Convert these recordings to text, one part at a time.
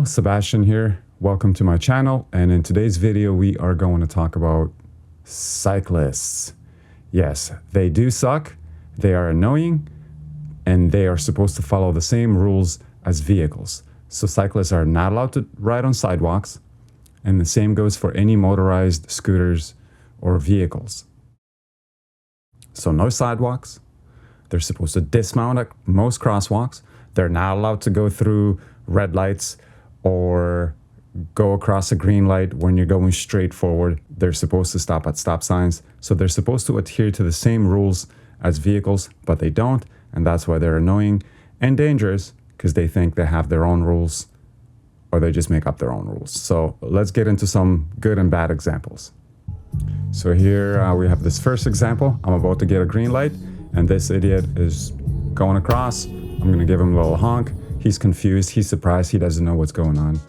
Hello, Sebastian here. Welcome to my channel, and in today's video we are going to talk about cyclists. Yes, they do suck, they are annoying, and they are supposed to follow the same rules as vehicles. So cyclists are not allowed to ride on sidewalks, and the same goes for any motorized scooters or vehicles. So no sidewalks. They're supposed to dismount at most crosswalks. They're not allowed to go through red lights or go across a green light when you're going straight forward. They're supposed to stop at stop signs. So they're supposed to adhere to the same rules as vehicles, but they don't. And that's why they're annoying and dangerous, because they think they have their own rules, or they just make up their own rules. So let's get into some good and bad examples. So here we have this first example. I'm about to get a green light and this idiot is going across. I'm gonna give him a little honk. He's confused, he's surprised, he doesn't know what's going on.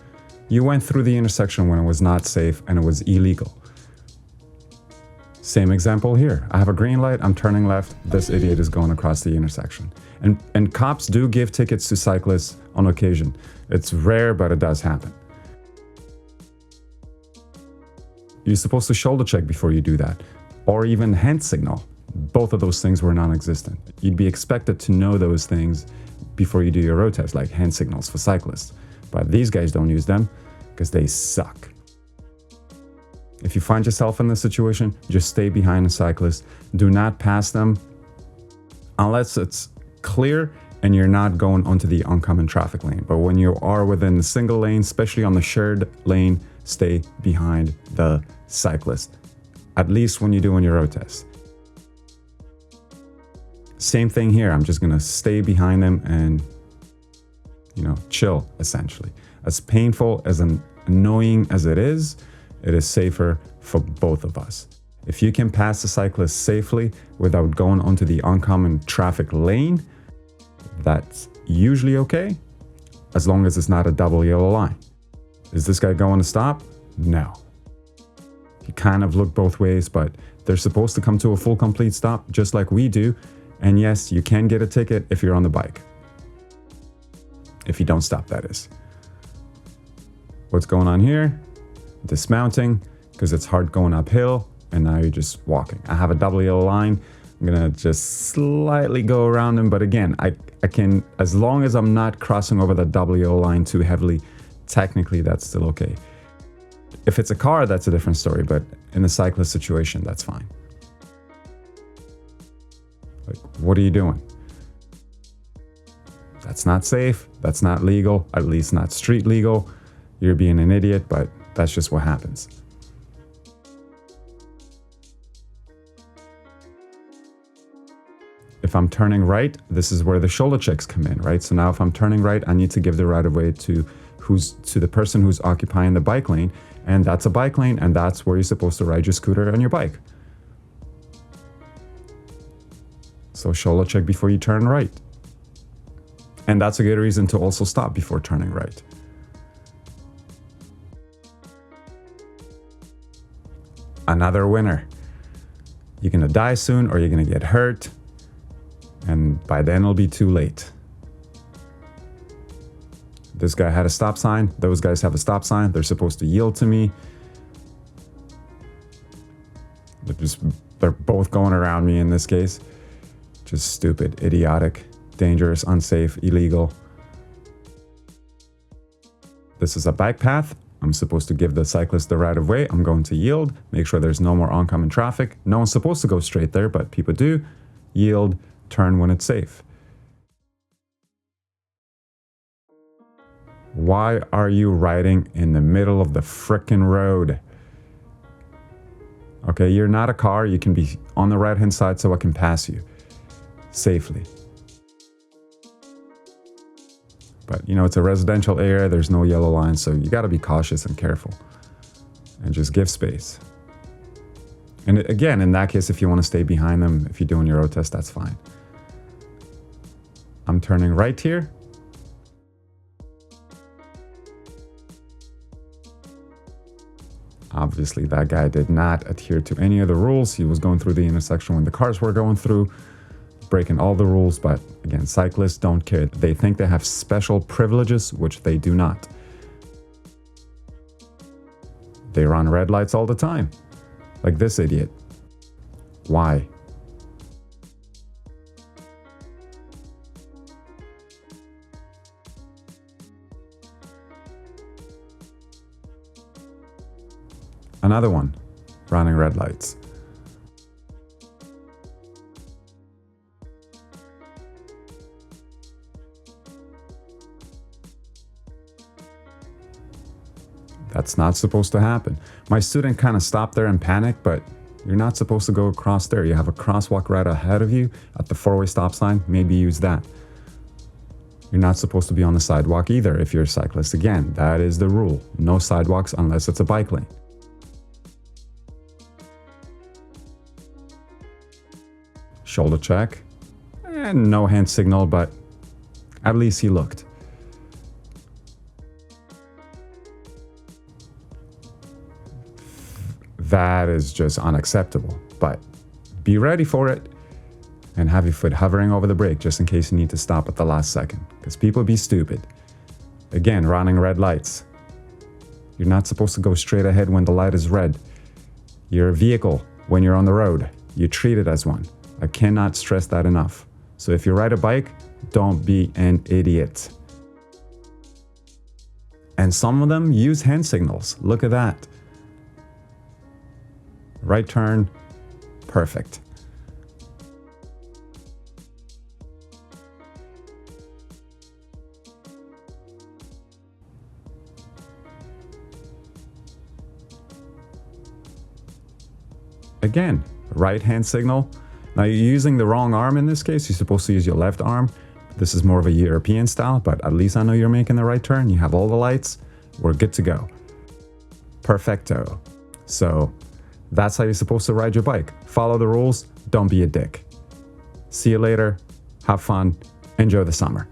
You went through the intersection when it was not safe and it was illegal. Same example here. I have a green light, I'm turning left, this idiot is going across the intersection. And cops do give tickets to cyclists on occasion. It's rare, but it does happen. You're supposed to shoulder check before you do that, or even hand signal. Both of those things were non-existent. You'd be expected to know those things before you do your road test, like hand signals for cyclists. But these guys don't use them because they suck. If you find yourself in this situation, just stay behind a cyclist. Do not pass them unless it's clear and you're not going onto the oncoming traffic lane. But when you are within the single lane, especially on the shared lane, stay behind the cyclist, at least when you're doing your road test. Same thing here. I'm just gonna stay behind them and, chill, essentially. As painful, as annoying as it is safer for both of us. If you can pass the cyclist safely without going onto the oncoming traffic lane, that's usually okay, as long as it's not a double yellow line. Is this guy going to stop? No. He kind of looked both ways, but they're supposed to come to a full complete stop just like we do. And yes, you can get a ticket if you're on the bike. If you don't stop, that is. What's going on here? Dismounting, because it's hard going uphill, and now you're just walking. I have a double yellow line. I'm gonna just slightly go around him, but again, I can, as long as I'm not crossing over the double yellow line too heavily, technically that's still okay. If it's a car, that's a different story, but in a cyclist situation, that's fine. Like, what are you doing? That's not safe, that's not legal, at least not street legal. You're being an idiot, but that's just what happens. If I'm turning right, this is where the shoulder checks come in, right? So now if I'm turning right, I need to give the right of way to the person who's occupying the bike lane, and that's a bike lane, and that's where you're supposed to ride your scooter on your bike. So shoulder check before you turn right. And that's a good reason to also stop before turning right. Another winner. You're gonna die soon or you're gonna get hurt, and by then it'll be too late. This guy had a stop sign, those guys have a stop sign, they're supposed to yield to me. They're both going around me in this case. Just stupid, idiotic, dangerous, unsafe, illegal. This is a bike path. I'm supposed to give the cyclist the right of way. I'm going to yield, make sure there's no more oncoming traffic. No one's supposed to go straight there, but people do. Yield, turn when it's safe. Why are you riding in the middle of the frickin' road? Okay, you're not a car. You can be on the right-hand side so I can pass you safely. But it's a residential area, there's no yellow line, so you gotta be cautious and careful and just give space. And again, in that case, if you want to stay behind them, if you're doing your road test, that's fine. I'm turning right here. Obviously, that guy did not adhere to any of the rules. He was going through the intersection when the cars were going through, breaking all the rules. But again, cyclists don't care. They think they have special privileges, which they do not. They run red lights all the time. Like this idiot. Why? Another one, running red lights. That's not supposed to happen. My student kind of stopped there in panic, but you're not supposed to go across there. You have a crosswalk right ahead of you at the four-way stop sign. Maybe use that. You're not supposed to be on the sidewalk either if you're a cyclist. Again, that is the rule. No sidewalks unless it's a bike lane. Shoulder check. And no hand signal, but at least he looked. That is just unacceptable, but be ready for it and have your foot hovering over the brake just in case you need to stop at the last second, because people be stupid. Again, running red lights. You're not supposed to go straight ahead when the light is red. You're a vehicle when you're on the road. You treat it as one. I cannot stress that enough. So if you ride a bike, don't be an idiot. And some of them use hand signals. Look at that. Right turn, perfect. Again, right hand signal. Now you're using the wrong arm in this case. You're supposed to use your left arm. This is more of a European style, but at least I know you're making the right turn. You have all the lights. We're good to go. Perfecto. So that's how you're supposed to ride your bike. Follow the rules. Don't be a dick. See you later. Have fun. Enjoy the summer.